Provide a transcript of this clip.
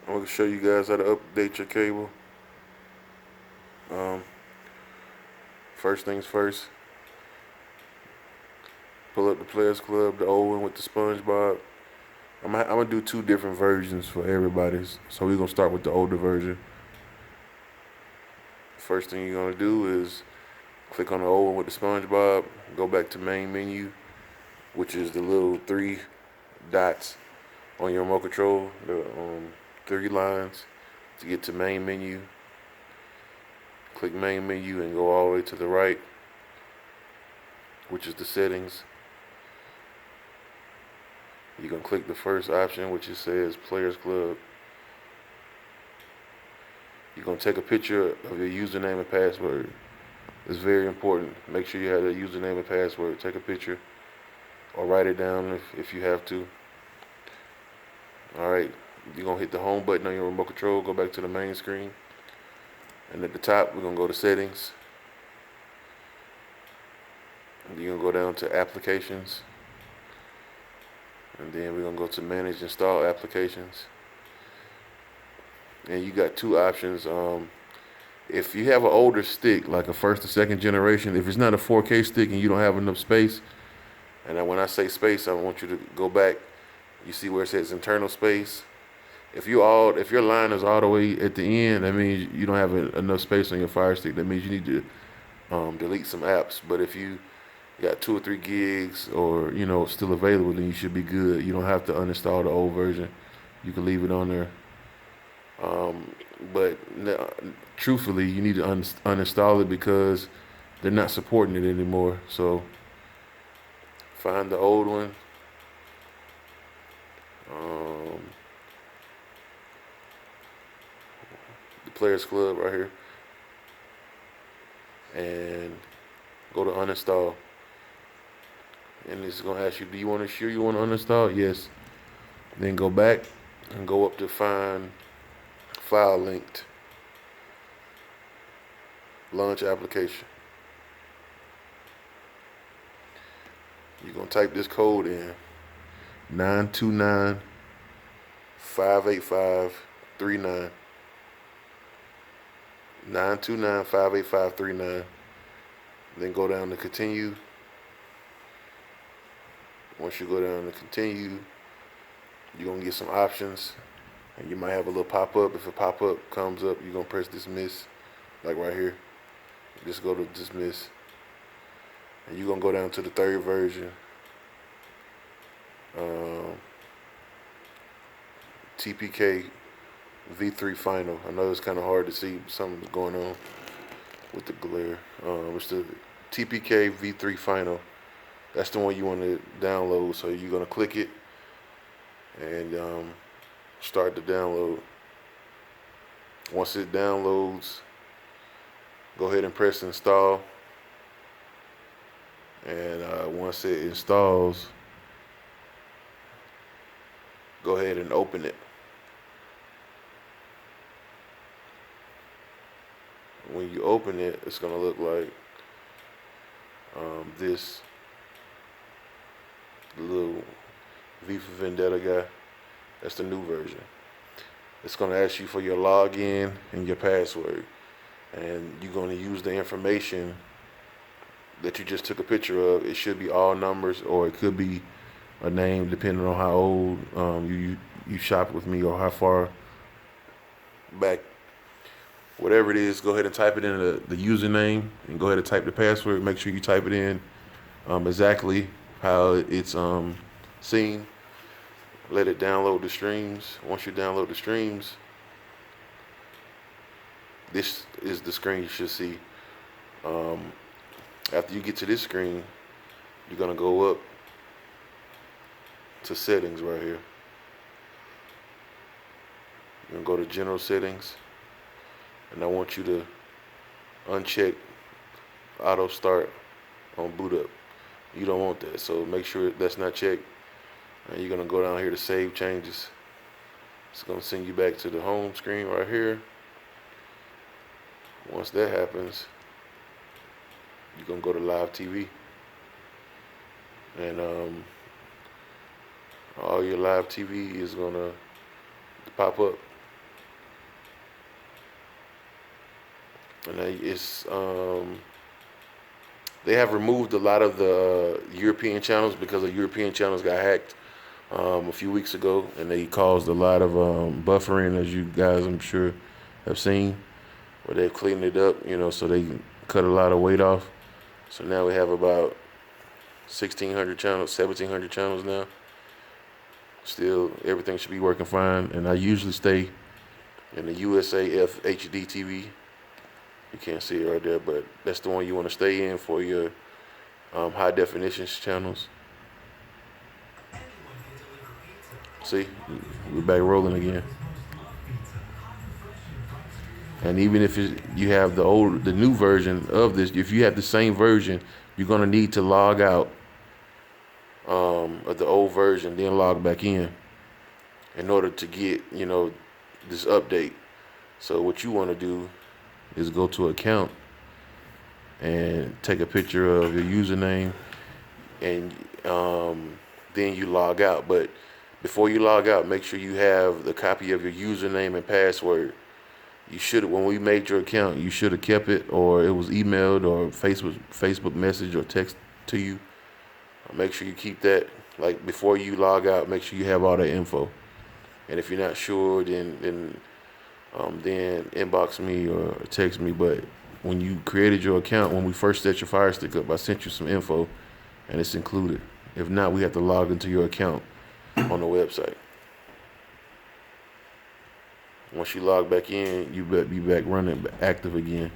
I'm gonna show you guys how to update your cable. Um, First things first, pull up the Players Club, the old one with the SpongeBob. I'm gonna do two different versions for everybody. So we're gonna start with the older version. First thing you're gonna do is click on the old one with the SpongeBob. Go back to main menu, which is the little three dots on your remote control. The three lines to get to main menu. Click main menu and go all the way to the right, which is the settings. You can click the first option, which it says Players Club. You're gonna take a picture of your username and password. It's very important. Make sure you have the username and password. Take a picture or write it down if you have to. Alright, you're gonna hit the home button on your remote control, go back to the main screen. And at the top, we're gonna go to settings. You're gonna go down to applications. And then we're gonna go to manage install applications. And you got two options. If you have an older stick, like a first or second generation, if it's not a 4K stick and you don't have enough space, and when I say space, I want you to go back. You see where it says internal space. If your line is all the way at the end, that means you don't have enough space on your Fire Stick. That means you need to delete some apps. But if you got 2 or 3 gigs, or still available, then you should be good. You don't have to uninstall the old version. You can leave it on there. But truthfully, you need to uninstall it because they're not supporting it anymore. So find the old one. The Players Club right here, and go to uninstall. And it's gonna ask you, do you want to uninstall? Yes. Then go back and go up to find file linked launch application. You're gonna type this code in: 929-585-39. 929-585-39. Then go down to continue. Once you go down to continue, you're gonna get some options, and you might have a little pop-up. If a pop-up comes up, you're gonna press dismiss, like right here. Just go to dismiss, and you're gonna go down to the third version, TPK V3 Final. I know it's kind of hard to see, something's going on with the glare. It's the TPK V3 Final. That's the one you want to download. So you're gonna click it and start the download. Once it downloads, go ahead and press install. And once it installs, go ahead and open it. When you open it, it's gonna look like this. The little V for Vendetta guy. That's the new version. It's gonna ask you for your login and your password, and you're gonna use the information that you just took a picture of. It should be all numbers, or it could be a name, depending on how old you shopped with me or how far back. Whatever it is, go ahead and type it in the username, and go ahead and type the password. Make sure you type it in exactly how it's seen. Let it download the streams. Once you download the streams, this is the screen you should see. After you get to this screen, you're gonna go up to settings right here. You're gonna go to general settings, and I want you to uncheck auto start on boot up. You don't want that, so make sure that's not checked. And you're gonna go down here to save changes. It's gonna send you back to the home screen right here. Once that happens, you're gonna go to live TV, and all your live TV is gonna pop up. and they have removed a lot of the European channels because the European channels got hacked a few weeks ago, and they caused a lot of buffering, as you guys I'm sure have seen, where they've cleaned it up, so they can cut a lot of weight off. So now we have about 1,600 channels, 1,700 channels now. Still, everything should be working fine, and I usually stay in the USAF HD TV. You can't see it right there, but that's the one you want to stay in for your high definition channels. See, we're back rolling again. And even if you have the new version of this, if you have the same version, you're gonna need to log out of the old version, then log back in order to get this update. So what you want to do is go to account and take a picture of your username, and then you log out. But before you log out, make sure you have the copy of your username and password. You should, when we made your account, you should have kept it, or it was emailed or Facebook message or text to you. Make sure you keep that. Like before you log out, make sure you have all that info. And if you're not sure, then inbox me or text me. But when you created your account, when we first set your Fire Stick up, I sent you some info, and it's included. If not, we have to log into your account on the website. Once you log back in, you better be back running, active again.